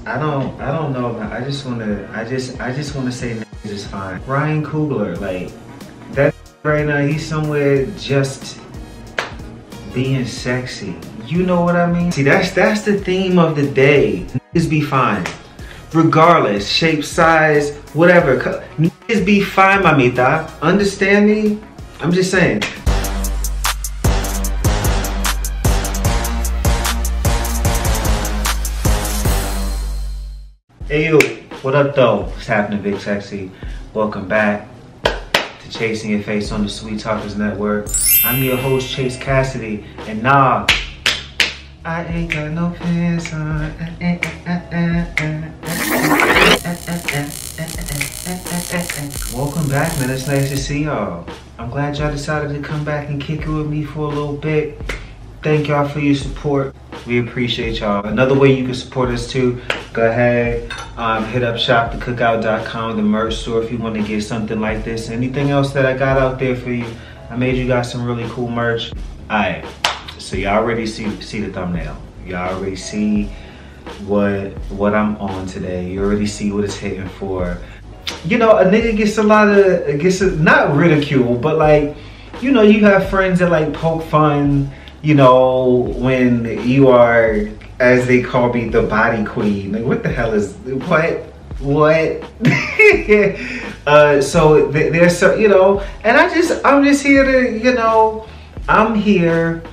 I don't know, man. I just wanna say Nixxas is fine. Ryan Coogler, like that right now, he's somewhere just being sexy. You know what I mean? See, that's the theme of the day. Niggas be fine. Regardless, shape, size, whatever. Niggas be fine, mamita. Understand me? I'm just saying. Hey yo, what up though? What's happening, Big Sexy? Welcome back to Chasing Your Face on the Sweet Talkers Network. I'm your host, ChaseKassidy, and nah, I ain't got no pants on. Welcome back, man. It's nice to see y'all. I'm glad y'all decided to come back and kick it with me for a little bit. Thank y'all for your support. We appreciate y'all. Another way you can support us too, go ahead, hit up shop.cookout.com, the merch store, if you want to get something like this. Anything else that I got out there for you, I made you guys some really cool merch. Alright, so y'all already see the thumbnail. Y'all already see what I'm on today. You already see what it's hitting for. You know, a nigga gets not ridicule, but like, you know, you have friends that like poke fun, you know, when you are, as they call me, the body queen. Like, what the hell is, what? So there's so, you know, and I'm just here to, you know, I'm here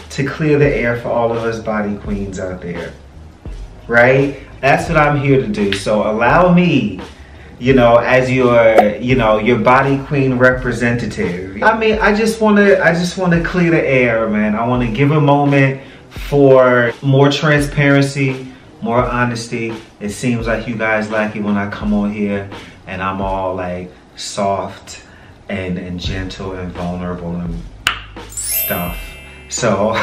to clear the air for all of us body queens out there, right? That's what I'm here to do. So allow me, you know, as your, you know, your body queen representative. I mean, I just want to clear the air, man. I want to give a moment for more transparency, more honesty. It seems like you guys like it when I come on here and I'm all like soft and gentle and vulnerable and stuff. So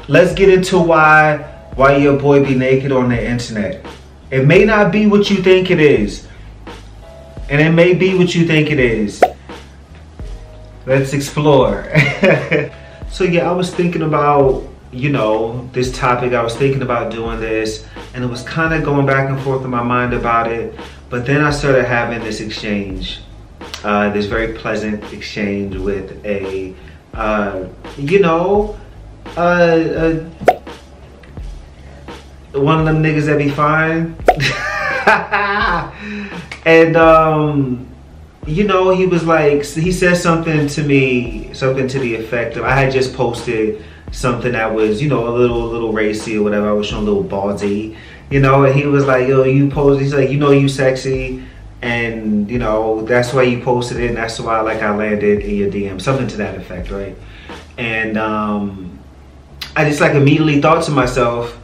let's get into why your boy be naked on the internet. It may not be what you think it is. And it may be what you think it is. Let's explore. So yeah, I was thinking about, you know, this topic. I was thinking about doing this, and it was kind of going back and forth in my mind about it. But then I started having this exchange, this very pleasant exchange with a, you know, one of them niggas that be fine. And you know, he was like, he said something to me, something to the effect of, I had just posted something that was, you know, a little racy or whatever. I was showing a little ballsy, you know, and he was like, yo, you posted, he's like, you know, you sexy, and you know, that's why you posted it, and that's why like I landed in your DM, something to that effect, right? And I just like immediately thought to myself,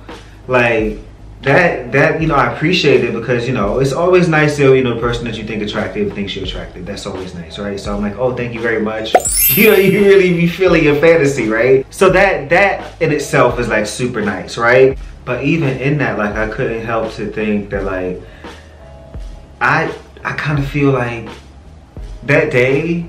like, that you know, I appreciate it, because you know, it's always nice to, you know, the person that you think attractive thinks you're attractive. That's always nice, right? So I'm like, oh, thank you very much. You know, you really be feeling your fantasy, right? So that in itself is like super nice, right? But even in that, like, I couldn't help to think that like, I kind of feel like that day,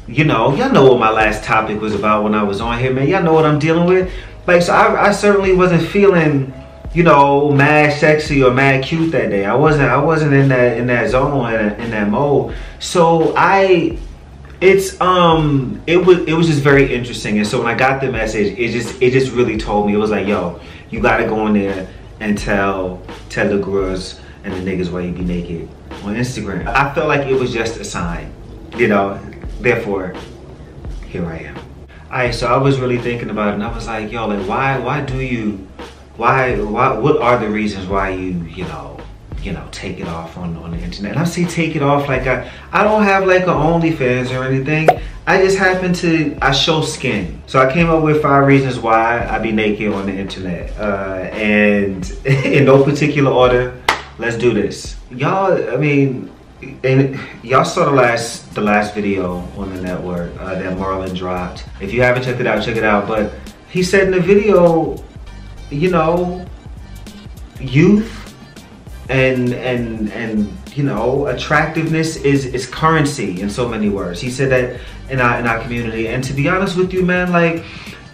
you know, y'all know what my last topic was about when I was on here, man. Y'all know what I'm dealing with. Like, so I certainly wasn't feeling, you know, mad sexy or mad cute that day. I wasn't in that zone, in that mode. So it was just very interesting. And so when I got the message, it just really told me, it was like, yo, you gotta go in there and tell the girls and the niggas why you be naked on Instagram. I felt like it was just a sign, you know, therefore, here I am. Alright, so I was really thinking about it, and I was like, yo, like, what are the reasons why you know, take it off on the internet? And I say take it off like I don't have like an OnlyFans or anything. I just happen to, I show skin. So I came up with 5 reasons why I be naked on the internet. And in no particular order, let's do this. Y'all, I mean, and y'all saw the last video on the network that Marlon dropped. If you haven't checked it out, check it out. But he said in the video, you know, youth and you know, attractiveness is currency in so many words. He said that in our community, and to be honest with you, man, like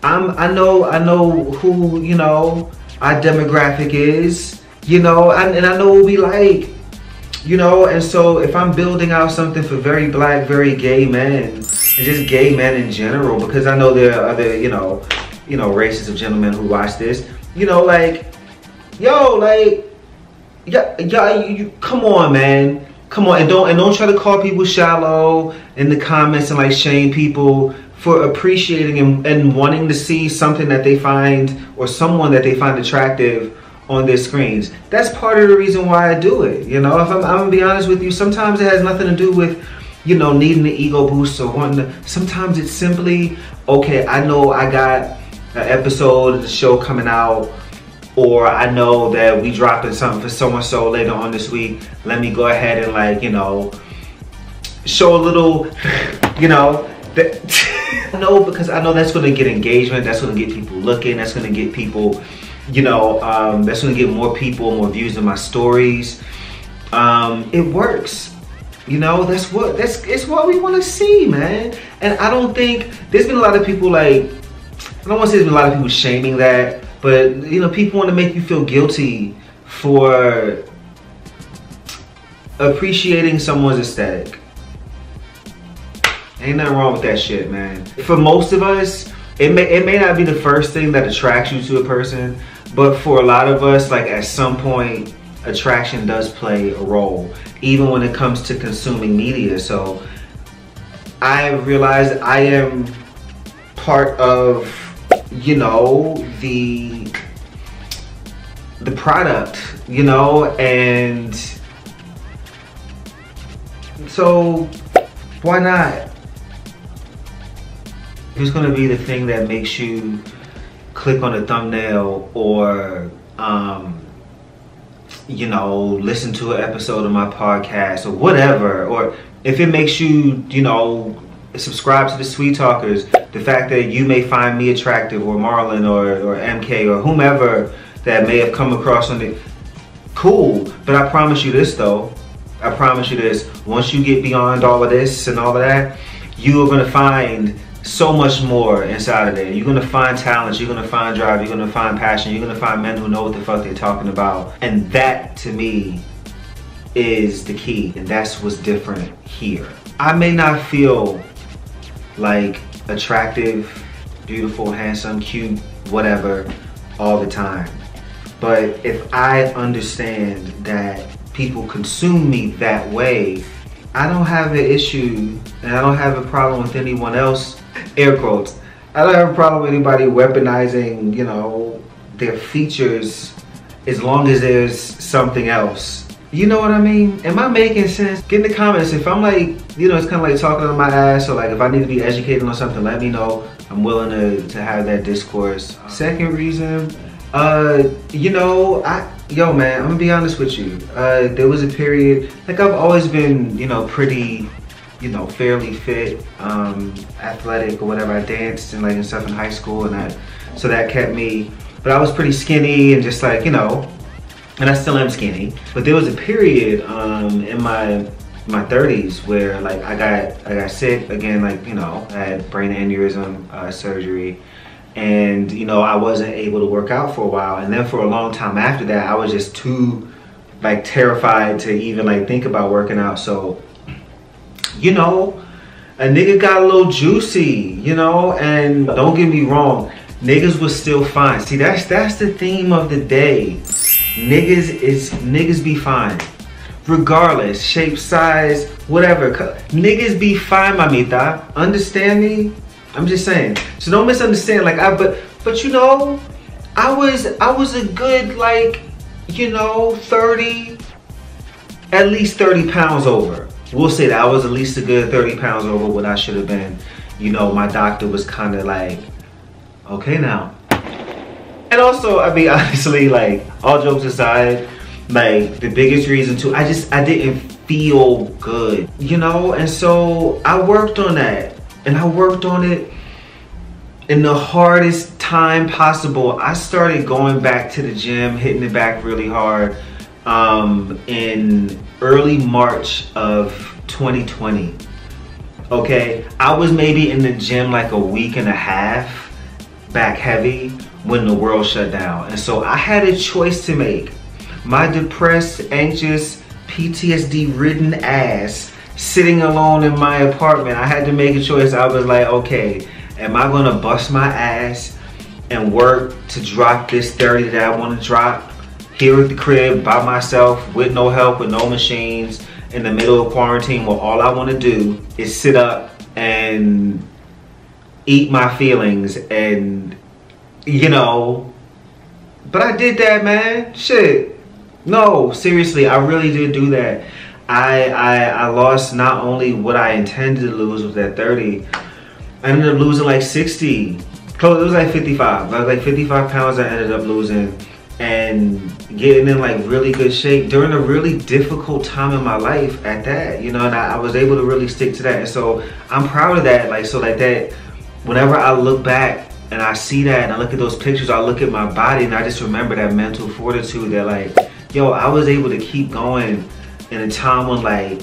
I know who, you know, our demographic is, you know, and I know what we like, you know. And so if I'm building out something for very black, very gay men, and just gay men in general, because I know there are other, you know, races of gentlemen who watch this, you know, like, yo, like, yeah, you come on, man. Come on, and don't try to call people shallow in the comments and like shame people for appreciating and wanting to see something that they find, or someone that they find attractive on their screens. That's part of the reason why I do it. You know, if I'm gonna be honest with you, sometimes it has nothing to do with, you know, needing the ego boost or wanting to. Sometimes it's simply, okay, I know I got an episode of the show coming out, or I know that we dropping something for so-and-so later on this week. Let me go ahead and, like, you know, show a little, you know, no, because I know that's gonna get engagement, that's gonna get people looking, that's gonna get people, you know, that's gonna get more people, more views in my stories. It works. You know, it's what we wanna see, man. And I don't think, there's been a lot of people, like, I don't wanna say there's been a lot of people shaming that, but, you know, people want to make you feel guilty for appreciating someone's aesthetic. Ain't nothing wrong with that shit, man. For most of us, it may not be the first thing that attracts you to a person, but for a lot of us, like, at some point, attraction does play a role, even when it comes to consuming media. So I realized I am part of, you know, the product, you know, and so why not? If it's gonna be the thing that makes you click on a thumbnail, or you know, listen to an episode of my podcast or whatever, or if it makes you, you know, subscribe to the Sweet Talkers, the fact that you may find me attractive, or Marlon, or MK, or whomever that may have come across on it, cool. But I promise you this though, I promise you this, once you get beyond all of this and all of that, you are gonna find so much more inside of there. You're gonna find talent, you're gonna find drive, you're gonna find passion, you're gonna find men who know what the fuck they're talking about. And that, to me, is the key, and that's what's different here. I may not feel like attractive, beautiful, handsome, cute, whatever, all the time. But if I understand that people consume me that way, I don't have an issue, and I don't have a problem with anyone else, air quotes, I don't have a problem with anybody weaponizing, you know, their features, as long as there's something else. You know what I mean? Am I making sense? Get in the comments. If I'm like, you know, it's kind of like talking on my ass, or like if I need to be educated on something, let me know. I'm willing to have that discourse. Second reason, you know, yo man, I'm gonna be honest with you. There was a period, like, I've always been, you know, pretty, you know, fairly fit, athletic or whatever. I danced and like and stuff in high school, and so that kept me, but I was pretty skinny and just like, you know, and I still am skinny. But there was a period in my 30s where like I got sick again, like, you know, I had brain aneurysm surgery, and you know, I wasn't able to work out for a while, and then for a long time after that I was just too like terrified to even like think about working out. So, you know, a nigga got a little juicy, you know, and don't get me wrong, niggas was still fine. See, that's the theme of the day. Niggas be fine, regardless, shape, size, whatever. Niggas be fine, mamita. Understand me? I'm just saying. So don't misunderstand. Like but you know, I was a good, like, you know, 30, at least 30 pounds over. We'll say that I was at least a good 30 pounds over what I should have been. You know, my doctor was kind of like, okay now. And also, I mean, honestly, like, all jokes aside, like, the biggest reason too, I didn't feel good, you know? And so I worked on that, and I worked on it in the hardest time possible. I started going back to the gym, hitting it back really hard, in early March of 2020. Okay, I was maybe in the gym like a week and a half, back heavy, when the world shut down. And so I had a choice to make. My depressed, anxious, PTSD-ridden ass sitting alone in my apartment, I had to make a choice. I was like, okay, am I gonna bust my ass and work to drop this 30 that I wanna drop here at the crib by myself with no help, with no machines, in the middle of quarantine where all I wanna do is sit up and eat my feelings and, you know, but I did that, man, shit. No, seriously, I really did do that. I lost not only what I intended to lose with that 30, I ended up losing like 60. It was like 55. I was like 55 pounds I ended up losing and getting in like really good shape during a really difficult time in my life at that, you know, and I was able to really stick to that. And so I'm proud of that. Like, so like that, whenever I look back and I see that and I look at those pictures, I look at my body and I just remember that mental fortitude that like, yo, I was able to keep going in a time when like,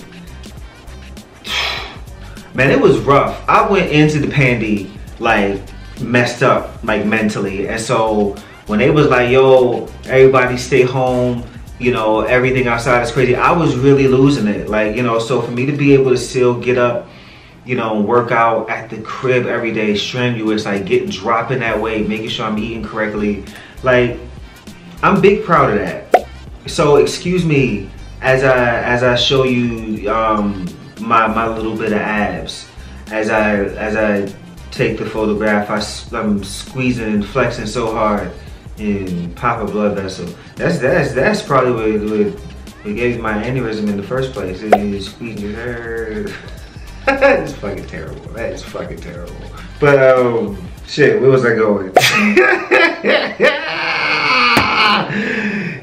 man, it was rough. I went into the pandy like messed up, like mentally. And so when they was like, yo, everybody stay home, you know, everything outside is crazy, I was really losing it. Like, you know, so for me to be able to still get up, you know, work out at the crib every day, strenuous, like dropping that weight, making sure I'm eating correctly, like, I'm big proud of that. So excuse me as I show you my little bit of abs, as I take the photograph, I'm squeezing and flexing so hard and pop a blood vessel. That's probably what gave me my aneurysm in the first place. It is squeezing your hair. It's fucking terrible. That is fucking terrible. But shit, where was I going?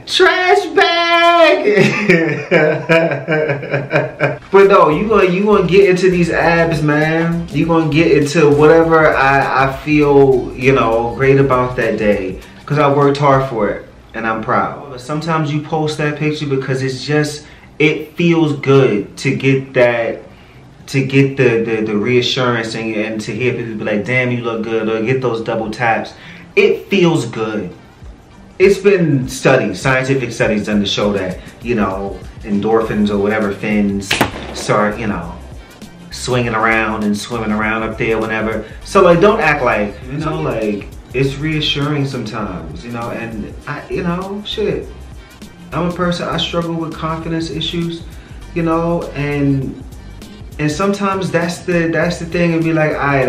Trash bag. But no, you gonna get into these abs, man. You gonna get into whatever I feel, you know, great about that day, because I worked hard for it and I'm proud. But sometimes you post that picture because it's just, it feels good to get that, to get the reassurance and to hear people be like, damn, you look good, or get those double taps. It feels good. It's been studies, scientific studies done to show that, you know, endorphins or whatever fins start, you know, swinging around and swimming around up there whenever. So like, don't act like, you know, like, it's reassuring sometimes, you know, and I, you know, shit. I'm a person, I struggle with confidence issues, you know, and sometimes that's the thing, and be like, all right,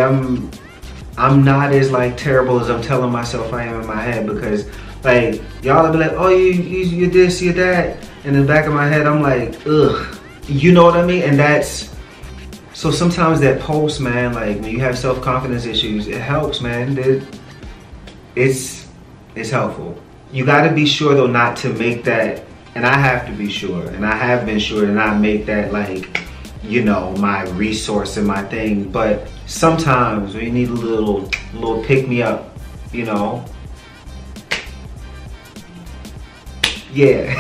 I'm not as like terrible as I'm telling myself I am in my head, because like y'all will be like, oh, you this, you that, and in the back of my head I'm like, ugh, you know what I mean? And that's, so sometimes that post, man, like when you have self-confidence issues, it helps, man. It's helpful. You got to be sure though not to make that, and I have to be sure, and I have been sure to not make that like, you know, my resource and my thing. But sometimes when you need a little pick me up, you know. Yeah.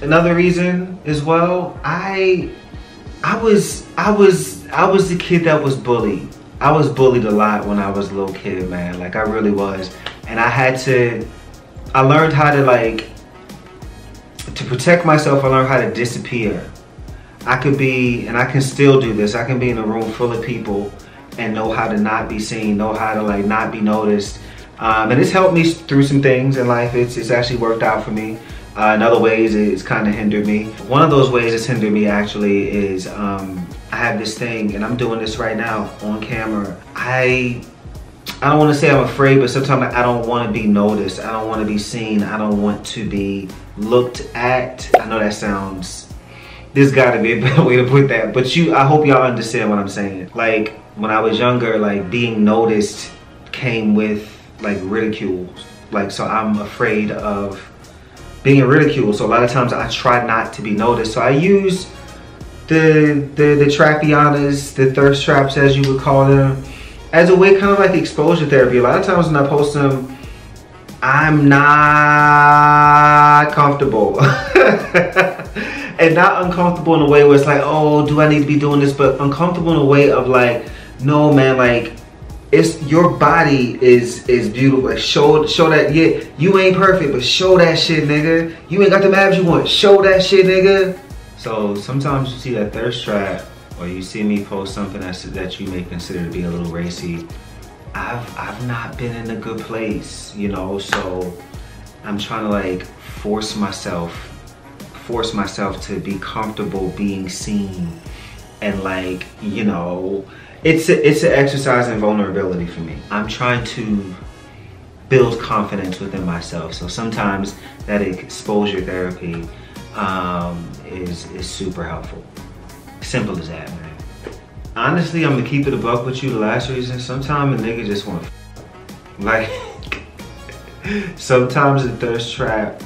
Another reason as well, I was the kid that was bullied. I was bullied a lot when I was a little kid, man. Like I really was. And I learned how to, like, to protect myself, I learned how to disappear. I could be, and I can still do this, I can be in a room full of people and know how to not be seen, know how to like not be noticed. And it's helped me through some things in life. It's actually worked out for me. In other ways, it's kind of hindered me. One of those ways it's hindered me actually is I have this thing, and I'm doing this right now on camera. I don't want to say I'm afraid, but sometimes I don't want to be noticed. I don't want to be seen. I don't want to be looked at. I know that sounds, there's got to be a better way to put that, but I hope y'all understand what I'm saying. Like when I was younger, like being noticed came with like ridicule. Like, so I'm afraid of being ridiculed. So a lot of times I try not to be noticed. So I use the trapianas, the thirst traps as you would call them, as a way kind of like exposure therapy. A lot of times when I post them, I'm not comfortable. And not uncomfortable in a way where it's like, oh, do I need to be doing this? But uncomfortable in a way of like, no man, like it's your body is beautiful. Like show that, yeah, you ain't perfect, but show that shit, nigga. You ain't got the abs you want, show that shit, nigga. So sometimes you see that thirst trap, or you see me post something that you may consider to be a little racy. I've not been in a good place, you know, so I'm trying to like force myself to be comfortable being seen, and like, you know, it's an exercise in vulnerability for me. I'm trying to build confidence within myself. So sometimes that exposure therapy is super helpful. Simple as that, man. Honestly, I'm gonna keep it a buck with you. The last reason, sometimes a nigga just want like, sometimes the thirst trap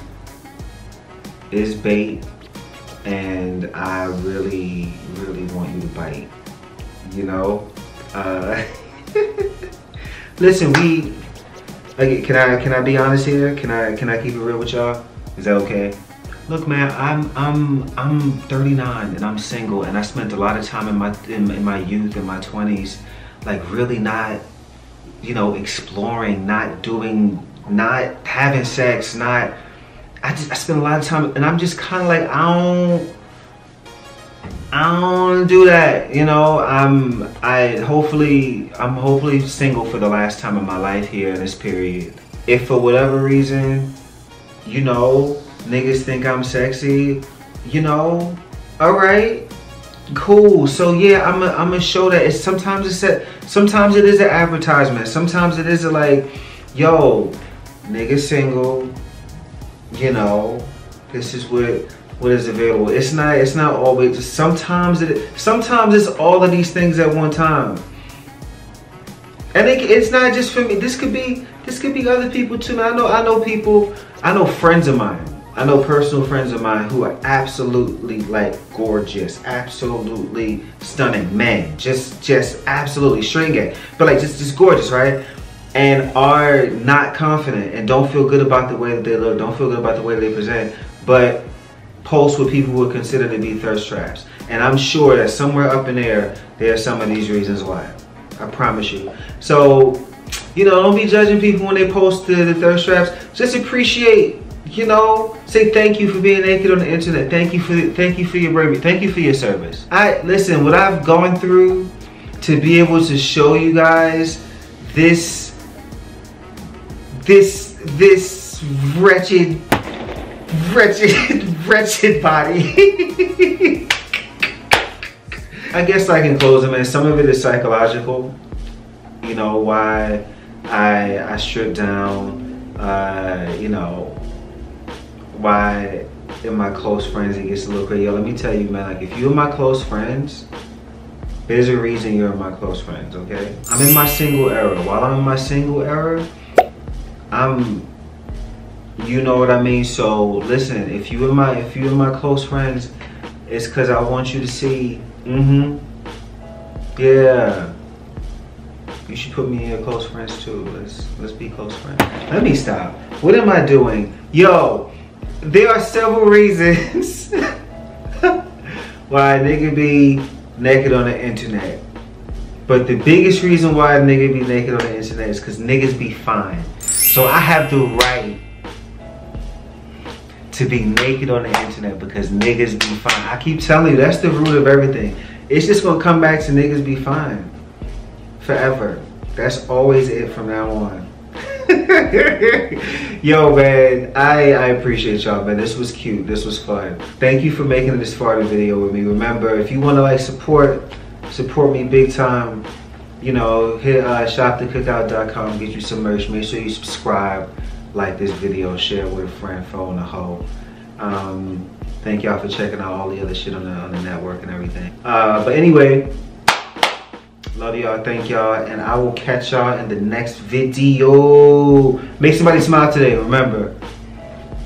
is bait, and I really want you to bite. You know, listen. Can I be honest here? Can I keep it real with y'all? Is that okay? Look, man, I'm 39 and I'm single, and I spent a lot of time in my youth, in my 20s, like really not, you know, exploring, not having sex, I spent a lot of time, and I'm just kind of like, I don't do that, you know. I'm hopefully single for the last time in my life here in this period. If for whatever reason, you know, niggas think I'm sexy, you know, all right, cool. So yeah, I'm gonna show that. Sometimes it is an advertisement. Sometimes it is like, yo, nigga single, you know, this is what is available. It's not always. Sometimes it's all of these things at one time. And it's not just for me. This could be other people too. I know people. I know friends of mine. I know personal friends of mine who are absolutely like gorgeous, absolutely stunning men, just absolutely straight gay, but like just gorgeous, right? And are not confident and don't feel good about the way that they look, don't feel good about the way they present, but post with people who would consider to be thirst traps. And I'm sure that somewhere up in there are some of these reasons why. I promise you. So, you know, don't be judging people when they post the thirst traps. Just appreciate, you know, say thank you for being naked on the internet. Thank you for your bravery. Thank you for your service. Listen, what I've gone through to be able to show you guys this wretched body. I guess I can close it, man. Some of it is psychological. You know, why I strip down, you know, why in my close friends it gets a little crazy. Yo, let me tell you, man, like if you're my close friends, there's a reason you're my close friends, okay? I'm in my single era. While I'm in my single era, you know what I mean? So listen, if you're my close friends, it's cause I want you to see, yeah. You should put me in your close friends too. Let's be close friends. Let me stop. What am I doing? Yo, there are several reasons why a nigga be naked on the internet. But the biggest reason why a nigga be naked on the internet is because niggas be fine. So I have the right to be naked on the internet because niggas be fine. I keep telling you, that's the root of everything. It's just gonna come back to niggas be fine. Forever. That's always it from now on. Yo, man, I appreciate y'all, man. This was cute. This was fun. Thank you for making this far of the video with me. Remember, if you want to like support me big time, you know, hit shop.cookout.com, get you some merch. Make sure you subscribe, like this video, share it with a friend, phone, a hoe. Thank y'all for checking out all the other shit on the network and everything. But anyway, love y'all, thank y'all, and I will catch y'all in the next video. Make somebody smile today. Remember,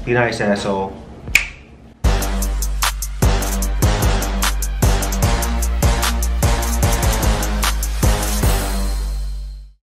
be nice, asshole.